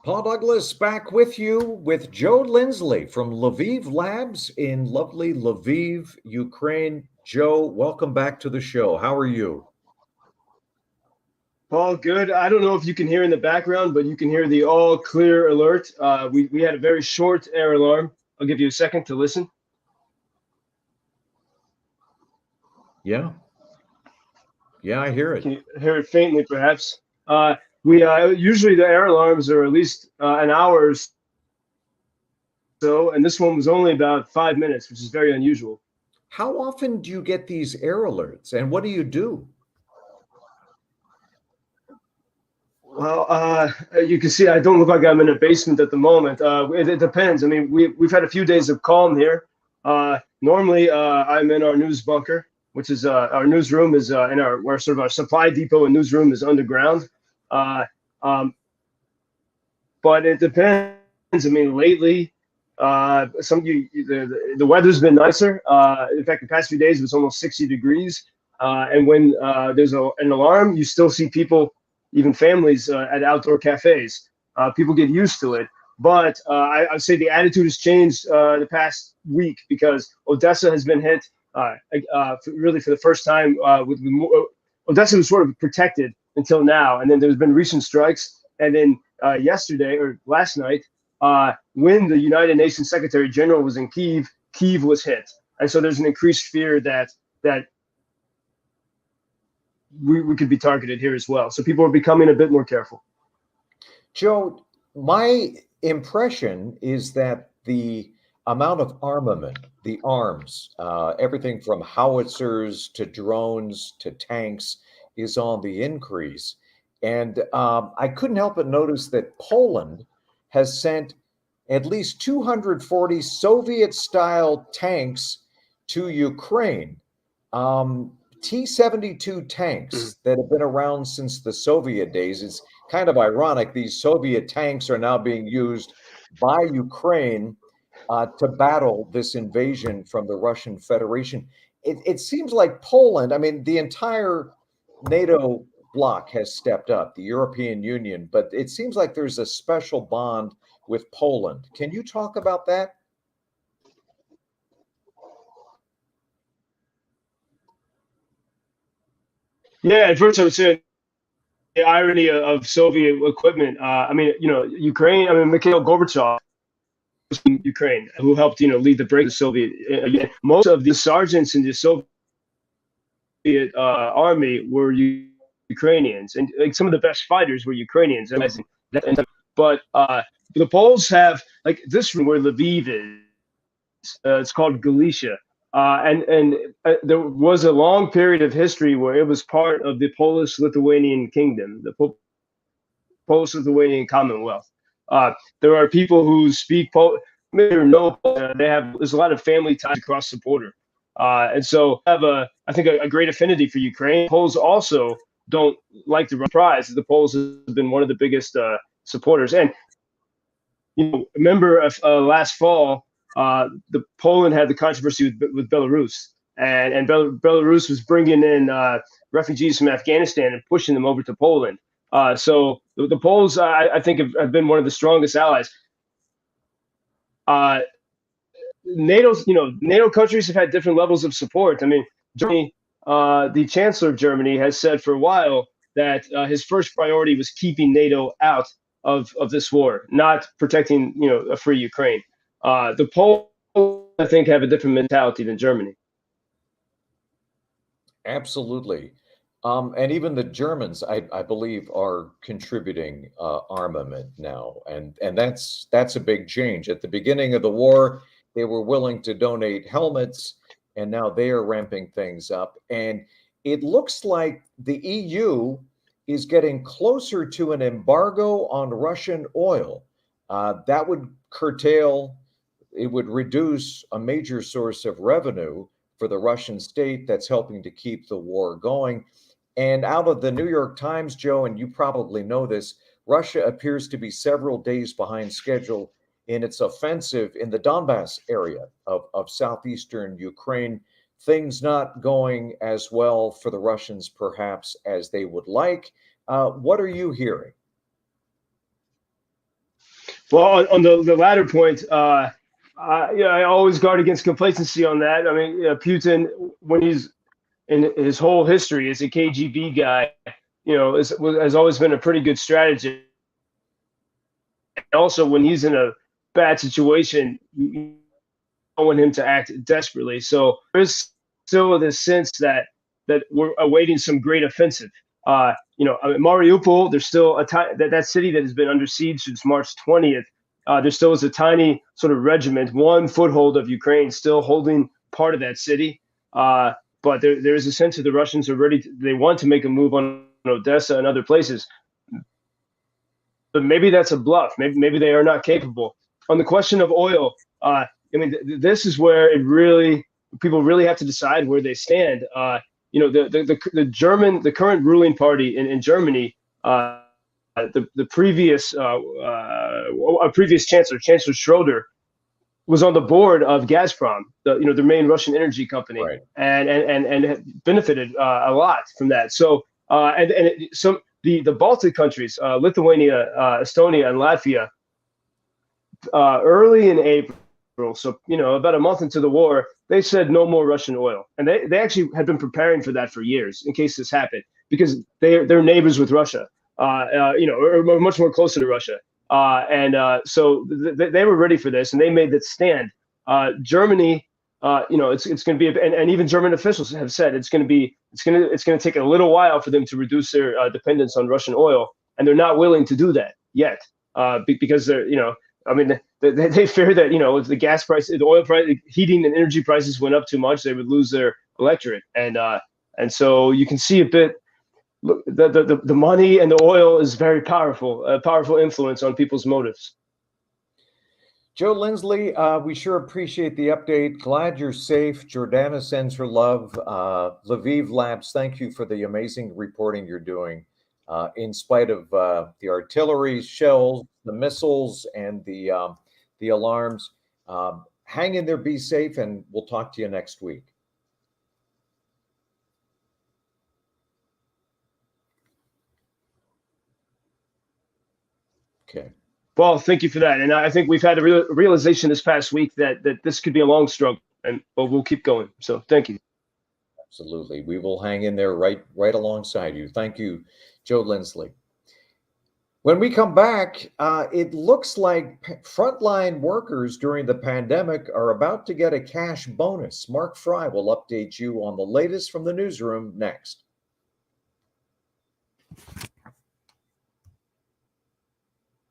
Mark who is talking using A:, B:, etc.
A: Paul Douglas back with you with Joe Lindsley from Lviv Labs in lovely Lviv, Ukraine. Joe, welcome back to the show. How are you?
B: Paul, good. I don't know if you can hear in the background, but you can hear the all clear alert. We had a very short air alarm. I'll give you a second to listen.
A: Yeah. Yeah, I hear it.
B: Can you hear it faintly, perhaps? We usually the air alarms are at least an hour or so, and this one was only about 5 minutes, which is very unusual.
A: How often do you get these air alerts and what do you do?
B: Well, you can see I don't look like I'm in a basement at the moment. It depends. I mean, we've had a few days of calm here. Normally, I'm in our news bunker, which is our newsroom is in our where sort of our supply depot and newsroom is underground. Uh, um, but it depends. I mean, lately, the weather's been nicer. In fact, the past few days it was almost 60 degrees. And when there's an alarm, you still see people, even families, at outdoor cafes. People get used to it. But I'd say the attitude has changed the past week because Odessa has been hit really for the first time. Odessa was sort of protected until now, and then there's been recent strikes, and then yesterday or last night, when the United Nations Secretary General was in Kyiv, Kyiv was hit, and so there's an increased fear that we could be targeted here as well. So people are becoming a bit more careful.
A: Joe, my impression is that the amount of armament, the arms, everything from howitzers to drones to tanks is on the increase. And I couldn't help but notice that Poland has sent at least 240 Soviet style tanks to Ukraine. T-72 tanks that have been around since the Soviet days. It's kind of ironic. These Soviet tanks are now being used by Ukraine to battle this invasion from the Russian Federation. It seems like Poland, I mean, the entire NATO bloc has stepped up, the European Union, but it seems like there's a special bond with Poland. Can you talk about that?
B: Yeah, at first I would say the irony of Soviet equipment. I mean, Ukraine. I mean, Mikhail Gorbachev was from Ukraine, who helped, lead the break of the Soviet. Most of the sergeants in the Soviet army were Ukrainians, and like some of the best fighters were Ukrainians. Amazing. But the Poles have like this room where Lviv is. It's called Galicia. And there was a long period of history where it was part of the Polish-Lithuanian Kingdom, the Polish-Lithuanian Commonwealth. There are people who speak Polish, maybe or no, there's a lot of family ties across the border, and so have I think a great affinity for Ukraine. Poles also don't like the prize. The Poles have been one of the biggest supporters, and remember last fall, the Poland had the controversy with Belarus, and Belarus was bringing in refugees from Afghanistan and pushing them over to Poland. So the Poles, I think, have been one of the strongest allies. NATO countries have had different levels of support. I mean, Germany, the Chancellor of Germany has said for a while that his first priority was keeping NATO out of this war, not protecting a free Ukraine. The Poles, I think, have a different mentality than Germany.
A: Absolutely. And even the Germans, I believe, are contributing armament now, and that's a big change. At the beginning of the war, they were willing to donate helmets, and now they are ramping things up. And it looks like the EU is getting closer to an embargo on Russian oil. That would curtail, it would reduce a major source of revenue for the Russian state that's helping to keep the war going. And out of the New York Times, Joe, and you probably know this, Russia appears to be several days behind schedule in its offensive in the Donbass area of southeastern Ukraine. Things not going as well for the Russians, perhaps, as they would like. What are you hearing?
B: Well, on the latter point, yeah, I always guard against complacency on that. I mean, Putin, when he's in his whole history as a KGB guy, has always been a pretty good strategist. Also, when he's in a bad situation, you don't want him to act desperately. So there's still this sense that we're awaiting some great offensive. I mean, Mariupol, there's still that city that has been under siege since March 20th. There still is a tiny sort of regiment, one foothold of Ukraine, still holding part of that city. But there is a sense that the Russians are ready. They want to make a move on Odessa and other places. But maybe that's a bluff. Maybe they are not capable. On the question of oil, I mean, this is where people really have to decide where they stand. The current ruling party in Germany, the previous previous Chancellor Schroeder, was on the board of Gazprom, the main Russian energy company,
A: Right.
B: and benefited a lot from that. So so the Baltic countries, Lithuania, Estonia, and Latvia, early in April, so about a month into the war, they said no more Russian oil, and they actually had been preparing for that for years in case this happened, because they're neighbors with Russia, or much more closer to Russia, so they were ready for this, and they made that stand. Germany, it's going to be, and even German officials have said it's going to take a little while for them to reduce their dependence on Russian oil, and they're not willing to do that yet, because they're, I mean, they fear that, if the gas price, the oil price, heating and energy prices went up too much, they would lose their electorate, and so you can see a bit. Look, the money and the oil is very powerful, a powerful influence on people's motives.
A: Joe Lindsley, we sure appreciate the update. Glad you're safe. Jordana sends her love. Lviv Labs, thank you for the amazing reporting you're doing. In spite of the artillery shells, the missiles, and the alarms, hang in there, be safe, and we'll talk to you next week. Okay.
B: Well, thank you for that. And I think we've had a realization this past week that this could be a long struggle, but we'll keep going. So thank you.
A: Absolutely. We will hang in there right alongside you. Thank you, Joe Lindsley. When we come back, it looks like frontline workers during the pandemic are about to get a cash bonus. Mark Fry will update you on the latest from the newsroom next.